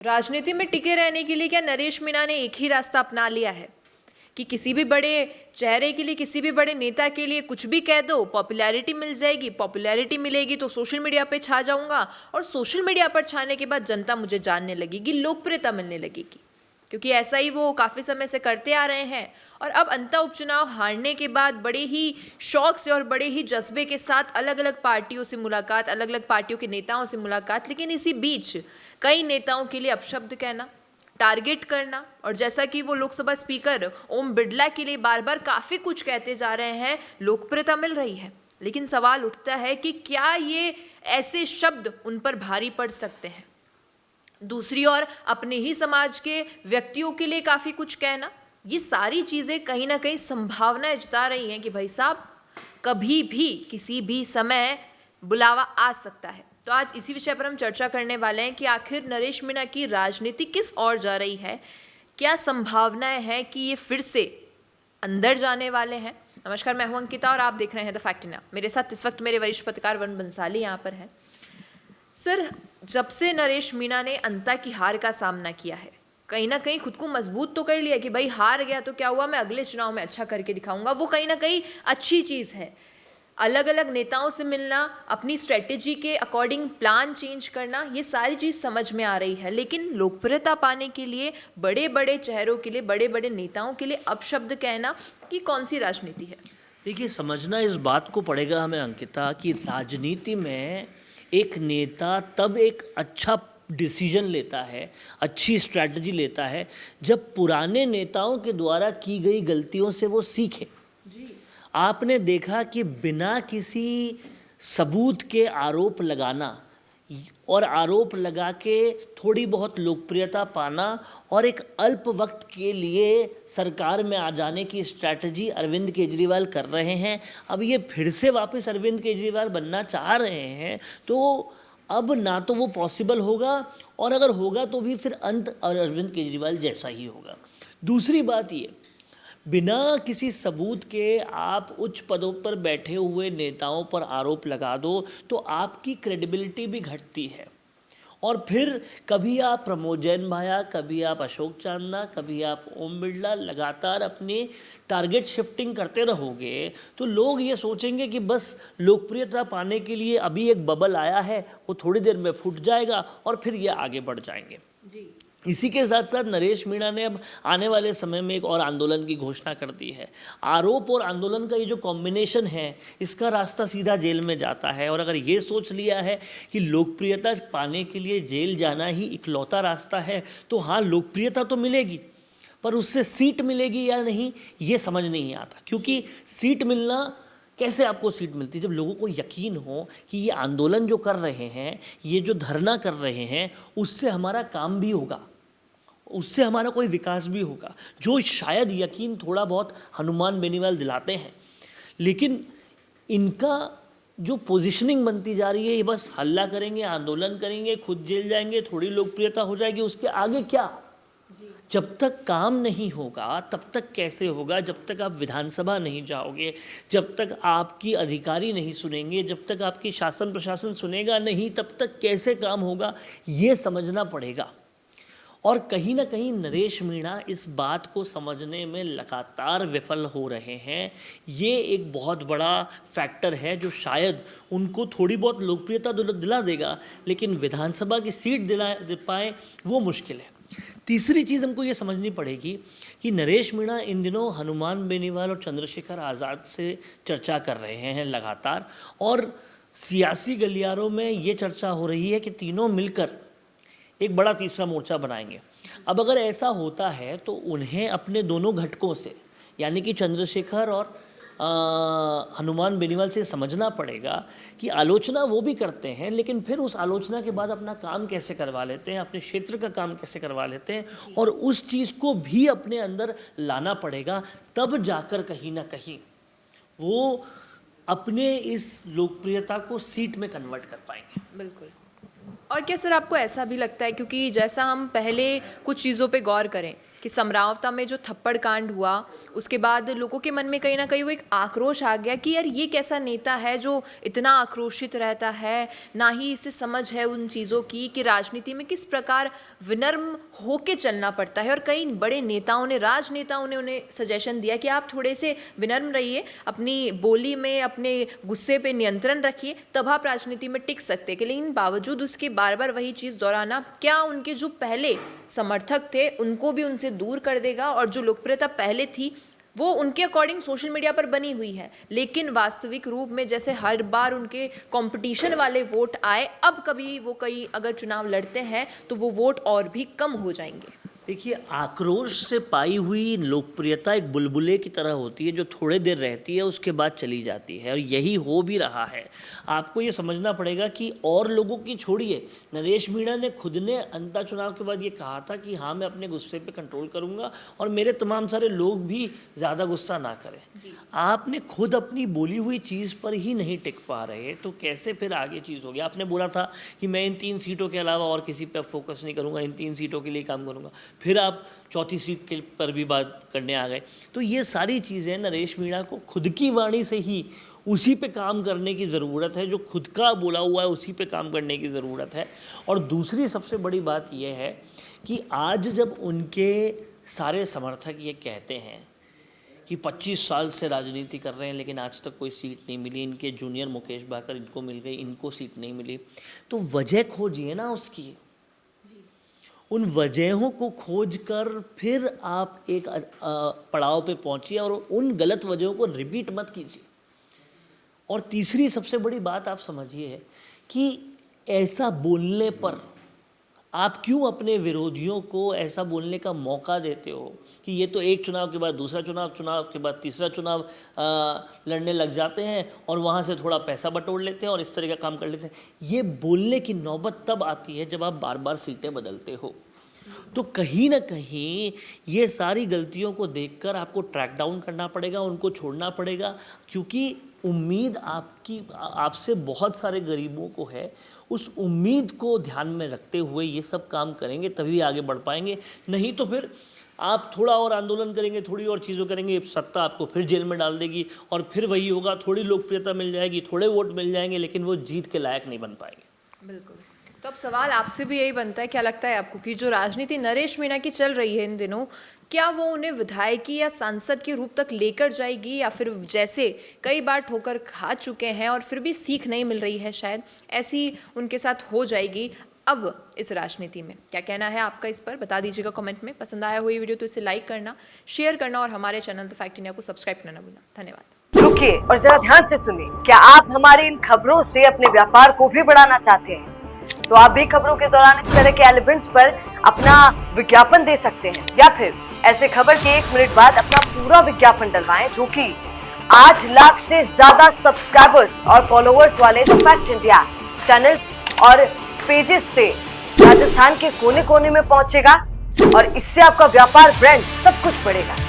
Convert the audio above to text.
राजनीति में टिके रहने के लिए क्या नरेश मीणा ने एक ही रास्ता अपना लिया है कि किसी भी बड़े चेहरे के लिए, किसी भी बड़े नेता के लिए कुछ भी कह दो, पॉपुलैरिटी मिल जाएगी, पॉपुलैरिटी मिलेगी तो सोशल मीडिया पे छा जाऊंगा, और सोशल मीडिया पर छाने के बाद जनता मुझे जानने लगेगी, लोकप्रियता मिलने लगेगी, क्योंकि ऐसा ही वो काफ़ी समय से करते आ रहे हैं। और अब अंता उपचुनाव हारने के बाद बड़े ही शौक से और बड़े ही जज्बे के साथ अलग अलग पार्टियों से मुलाकात, अलग अलग पार्टियों के नेताओं से मुलाकात, लेकिन इसी बीच कई नेताओं के लिए अपशब्द कहना, टारगेट करना, और जैसा कि वो लोकसभा स्पीकर ओम बिरला के लिए बार बार काफ़ी कुछ कहते जा रहे हैं, लोकप्रियता मिल रही है। लेकिन सवाल उठता है कि क्या ये ऐसे शब्द उन पर भारी पड़ सकते हैं। दूसरी ओर अपने ही समाज के व्यक्तियों के लिए काफ़ी कुछ कहना, ये सारी चीज़ें कहीं ना कहीं संभावनाएं जता रही हैं कि भाई साहब कभी भी किसी भी समय बुलावा आ सकता है। तो आज इसी विषय पर हम चर्चा करने वाले हैं कि आखिर नरेश मीणा की राजनीति किस ओर जा रही है, क्या संभावनाएं हैं कि ये फिर से अंदर जाने वाले हैं। नमस्कार, मैं हूं अंकिता और आप देख रहे हैं द फैक्ट इन। मेरे साथ इस वक्त मेरे वरिष्ठ पत्रकार वरुण बंसाली यहाँ पर हैं। सर, जब से नरेश मीणा ने अंता की हार का सामना किया है, कहीं ना कहीं खुद को मजबूत तो कर लिया कि भाई हार गया तो क्या हुआ, मैं अगले चुनाव में अच्छा करके दिखाऊंगा। वो कहीं ना कहीं अच्छी चीज़ है। अलग अलग नेताओं से मिलना, अपनी स्ट्रेटेजी के अकॉर्डिंग प्लान चेंज करना, ये सारी चीज़ समझ में आ रही है। लेकिन लोकप्रियता पाने के लिए बड़े बड़े चेहरों के लिए, बड़े बड़े नेताओं के लिए अपशब्द कहना, कि कौन सी राजनीति है। देखिए, समझना इस बात को पड़ेगा हमें अंकिता कि राजनीति में एक नेता तब एक अच्छा डिसीजन लेता है, अच्छी स्ट्रैटेजी लेता है, जब पुराने नेताओं के द्वारा की गई गलतियों से वो सीखे। आपने देखा कि बिना किसी सबूत के आरोप लगाना और आरोप लगा के थोड़ी बहुत लोकप्रियता पाना और एक अल्प वक्त के लिए सरकार में आ जाने की स्ट्रैटेजी अरविंद केजरीवाल कर रहे हैं। अब ये फिर से वापस अरविंद केजरीवाल बनना चाह रहे हैं, तो अब ना तो वो पॉसिबल होगा, और अगर होगा तो भी फिर अंत अरविंद केजरीवाल जैसा ही होगा। दूसरी बात ये, बिना किसी सबूत के आप उच्च पदों पर बैठे हुए नेताओं पर आरोप लगा दो तो आपकी क्रेडिबिलिटी भी घटती है, और फिर कभी आप प्रमोद जैन भाया, कभी आप अशोक चांदना, कभी आप ओम बिरला, लगातार अपनी टारगेट शिफ्टिंग करते रहोगे तो लोग ये सोचेंगे कि बस लोकप्रियता पाने के लिए अभी एक बबल आया है, वो थोड़ी देर में फूट जाएगा और फिर ये आगे बढ़ जाएंगे। जी। इसी के साथ साथ नरेश मीणा ने अब आने वाले समय में एक और आंदोलन की घोषणा कर दी है। आरोप और आंदोलन का ये जो कॉम्बिनेशन है, इसका रास्ता सीधा जेल में जाता है, और अगर ये सोच लिया है कि लोकप्रियता पाने के लिए जेल जाना ही इकलौता रास्ता है, तो हाँ, लोकप्रियता तो मिलेगी, पर उससे सीट मिलेगी या नहीं ये समझ नहीं आता। क्योंकि सीट मिलना, कैसे आपको सीट मिलती है? जब लोगों को यकीन हो कि ये आंदोलन जो कर रहे हैं, ये जो धरना कर रहे हैं, उससे हमारा काम भी होगा, उससे हमारा कोई विकास भी होगा, जो शायद यकीन थोड़ा बहुत हनुमान बेनीवाल दिलाते हैं। लेकिन इनका जो पोजीशनिंग बनती जा रही है, ये बस हल्ला करेंगे, आंदोलन करेंगे, खुद जेल जाएंगे, थोड़ी लोकप्रियता हो जाएगी, उसके आगे क्या? जब तक काम नहीं होगा तब तक कैसे होगा? जब तक आप विधानसभा नहीं जाओगे, जब तक आपकी अधिकारी नहीं सुनेंगे, जब तक आपकी शासन प्रशासन सुनेगा नहीं, तब तक कैसे काम होगा, ये समझना पड़ेगा। और कहीं ना कहीं नरेश मीणा इस बात को समझने में लगातार विफल हो रहे हैं। ये एक बहुत बड़ा फैक्टर है जो शायद उनको थोड़ी बहुत लोकप्रियता दिला देगा, लेकिन विधानसभा की सीट दे पाए वो मुश्किल है। तीसरी चीज़ हमको ये समझनी पड़ेगी कि नरेश मीणा इन दिनों हनुमान बेनीवाल और चंद्रशेखर आज़ाद से चर्चा कर रहे हैं लगातार, और सियासी गलियारों में ये चर्चा हो रही है कि तीनों मिलकर एक बड़ा तीसरा मोर्चा बनाएंगे। अब अगर ऐसा होता है तो उन्हें अपने दोनों घटकों से, यानी कि चंद्रशेखर और हनुमान बेनीवाल से समझना पड़ेगा कि आलोचना वो भी करते हैं, लेकिन फिर उस आलोचना के बाद अपना काम कैसे करवा लेते हैं, अपने क्षेत्र का काम कैसे करवा लेते हैं, और उस चीज़ को भी अपने अंदर लाना पड़ेगा। तब जाकर कहीं ना कहीं वो अपने इस लोकप्रियता को सीट में कन्वर्ट कर पाएंगे। बिल्कुल। और क्या सर, आपको ऐसा भी लगता है, क्योंकि जैसा हम पहले कुछ चीज़ों पे गौर करें कि समरावता में जो थप्पड़ कांड हुआ उसके बाद लोगों के मन में कहीं ना कहीं वो एक आक्रोश आ गया कि यार ये कैसा नेता है जो इतना आक्रोशित रहता है, ना ही इसे समझ है उन चीज़ों की कि राजनीति में किस प्रकार विनम्र होके चलना पड़ता है। और कई बड़े नेताओं ने, राजनेताओं ने उन्हें सजेशन दिया कि आप थोड़े से विनम्र रहिए, अपनी बोली में, अपने गुस्से पे नियंत्रण रखिए, तब आप राजनीति में टिक सकते हैं। लेकिन बावजूद उसके बार बार वही चीज़ दोहराना क्या उनके जो पहले समर्थक थे उनको भी उनसे दूर कर देगा, और जो लोकप्रियता पहले थी वो उनके अकॉर्डिंग सोशल मीडिया पर बनी हुई है, लेकिन वास्तविक रूप में जैसे हर बार उनके कंपटीशन वाले वोट आए, अब कभी वो कई अगर चुनाव लड़ते हैं तो वो वोट और भी कम हो जाएंगे। देखिए, आक्रोश से पाई हुई लोकप्रियता एक बुलबुले की तरह होती है जो थोड़े देर रहती है, उसके बाद चली जाती है, और यही हो भी रहा है। आपको ये समझना पड़ेगा कि और लोगों की छोड़िए, नरेश मीणा ने खुद ने अंता चुनाव के बाद ये कहा था कि हाँ, मैं अपने गुस्से पे कंट्रोल करूँगा और मेरे तमाम सारे लोग भी ज़्यादा गुस्सा ना करें। आपने खुद अपनी बोली हुई चीज़ पर ही नहीं टिक पा रहे, तो कैसे फिर आगे चीज़ होगी। आपने बोला था कि मैं इन 3 सीटों के अलावा और किसी पर फोकस नहीं करूँगा, इन 3 सीटों के लिए काम करूँगा, फिर आप चौथी सीट के पर भी बात करने आ गए। तो ये सारी चीज़ें नरेश मीणा को खुद की वाणी से ही उसी पे काम करने की ज़रूरत है, जो खुद का बोला हुआ है उसी पे काम करने की ज़रूरत है। और दूसरी सबसे बड़ी बात यह है कि आज जब उनके सारे समर्थक ये कहते हैं कि 25 साल से राजनीति कर रहे हैं लेकिन आज तक कोई सीट नहीं मिली, इनके जूनियर मुकेश भाकर इनको मिल गई, इनको सीट नहीं मिली, तो वजह खोजिए ना उसकी। उन वजहों को खोज कर फिर आप एक पड़ाव पे पहुंचिए और उन गलत वजहों को रिपीट मत कीजिए। और तीसरी सबसे बड़ी बात आप समझिए कि ऐसा बोलने पर आप क्यों अपने विरोधियों को ऐसा बोलने का मौका देते हो कि ये तो एक चुनाव के बाद दूसरा चुनाव, चुनाव के बाद तीसरा चुनाव लड़ने लग जाते हैं और वहाँ से थोड़ा पैसा बटोर लेते हैं और इस तरह का काम कर लेते हैं। ये बोलने की नौबत तब आती है जब आप बार बार सीटें बदलते हो। तो कहीं ना कहीं ये सारी गलतियों को देखकर आपको ट्रैक डाउन करना पड़ेगा, उनको छोड़ना पड़ेगा, क्योंकि उम्मीद आपसे बहुत सारे गरीबों को है। उस उम्मीद को ध्यान में रखते हुए ये सब काम करेंगे तभी आगे बढ़ पाएंगे, नहीं तो फिर आप थोड़ा और आंदोलन करेंगे, थोड़ी और चीज़ों करेंगे, सत्ता आपको फिर जेल में डाल देगी और फिर वही होगा, थोड़ी लोकप्रियता मिल जाएगी, थोड़े वोट मिल जाएंगे, लेकिन वो जीत के लायक नहीं बन पाएंगे। बिल्कुल। तो अब सवाल आपसे भी यही बनता है, क्या लगता है आपको कि जो राजनीति नरेश मीणा की चल रही है इन दिनों, क्या वो उन्हें विधायकी या सांसद के रूप तक लेकर जाएगी, या फिर जैसे कई बार ठोकर खा चुके हैं और फिर भी सीख नहीं मिल रही है, शायद ऐसी उनके साथ हो जाएगी अब इस राजनीति में? क्या कहना है आपका इस पर, बता दीजिएगा कमेंट में। पसंद आया हो ये वीडियो तो इसे लाइक करना, शेयर करना और हमारे चैनल द फैक्ट इंडिया को सब्सक्राइब करना भूलना। धन्यवाद। रुकिए और जरा ध्यान से सुनिए। क्या आप हमारी इन खबरों से अपने व्यापार को भी बढ़ाना चाहते हैं? तो आप भी खबरों के दौरान इस तरह के एलिमेंट्स पर अपना विज्ञापन दे सकते हैं, या फिर ऐसे खबर के 1 मिनट बाद अपना पूरा विज्ञापन डलवाएं, जो कि 8 लाख से ज्यादा सब्सक्राइबर्स और फॉलोअर्स वाले द फैक्ट इंडिया चैनल्स और पेजेस से राजस्थान के कोने कोने में पहुंचेगा, और इससे आपका व्यापार, ब्रांड सब कुछ बढ़ेगा।